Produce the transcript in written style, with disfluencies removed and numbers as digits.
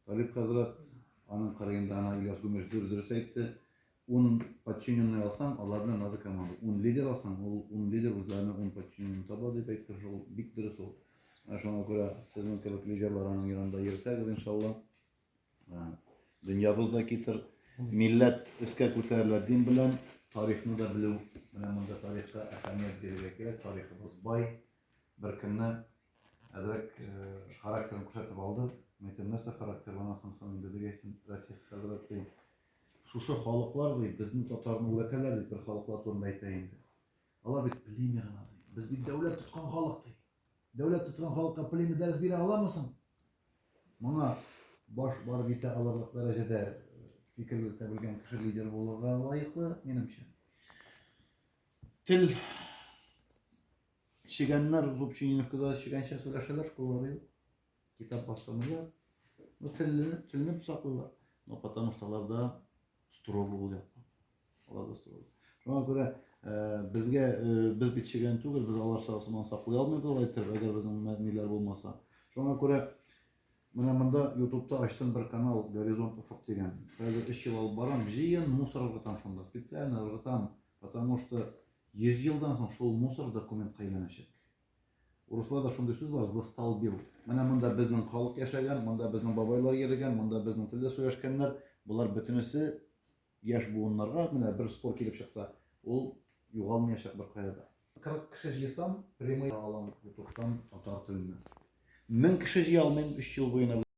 Talip Hazret anın karayında ana İlyas Gümüş dürüst aytdı. 10 подчиненный alsam, alardan adı kamalı. 10 lider alsam, 10 lider üzerine 10 подчиненный tabi deyip aytdı. Bik dürüst ol. Şuna göre sizin kılık liderlerin yanında yerseniz inşallah. Dünyamızdaki millet üske kurtarlar din bilen tarihini de biliyor. Önemli tarihte ehemmiyet verecek. Tarihimiz bay. Bir kınna azrak karakterini kuşatıp aldı. Metin nasıl karakterlanasın sanın dedi geçtim. Rasih Hazret deyim. Şuşu halklar deyip bizim Tatar'ın üreteler deyip bir halklar zorunda eteyindi. Allah bir bileyim ya. Biz bir devlet tutkan halk deyip. Devlet tutkan halka bileyim ders biri alamazsın. Bana baş var bite alırlık derecede fikir yürütebilgen kişi lider olurga layıklı menimçe. Til Şigenler Zubçin'in kıza şigençe söyleşeler şkolları yok. Kitap bastırmıyor. Bu tilini saklılar. No потому чтоlarda strogo oluyor. Onlar da strogo. Şuna göre biz bitişigen tugul, biz alarsa asman saklay almıyoruz olaytır eğer bizim medniler olmasa. Şuna göre Mında YouTube'da açtım bir kanal Горизонт Ufuk деген. Hozir 3 yıl alıp baram, jiyan mусор ыргытам şunda, специально ыргытам, потому что 100 yıldan soň şol mусор документ кайlanacak. Ruslarda şunday söz var, застолбил. Mana mında bizning xalq yaşagan, mında bizning babaylar yerigen, mında bizning tilde söyleşkenler, bular bütünüsü yaş buğunlarga mana bir spor kelip çyksa, ol yo'g'almayacak bir qayada. 40 kişi jiysam, prямой alam YouTube'dan tatar tilini. 1000 kişi jiy almayım 3 yıl boyuna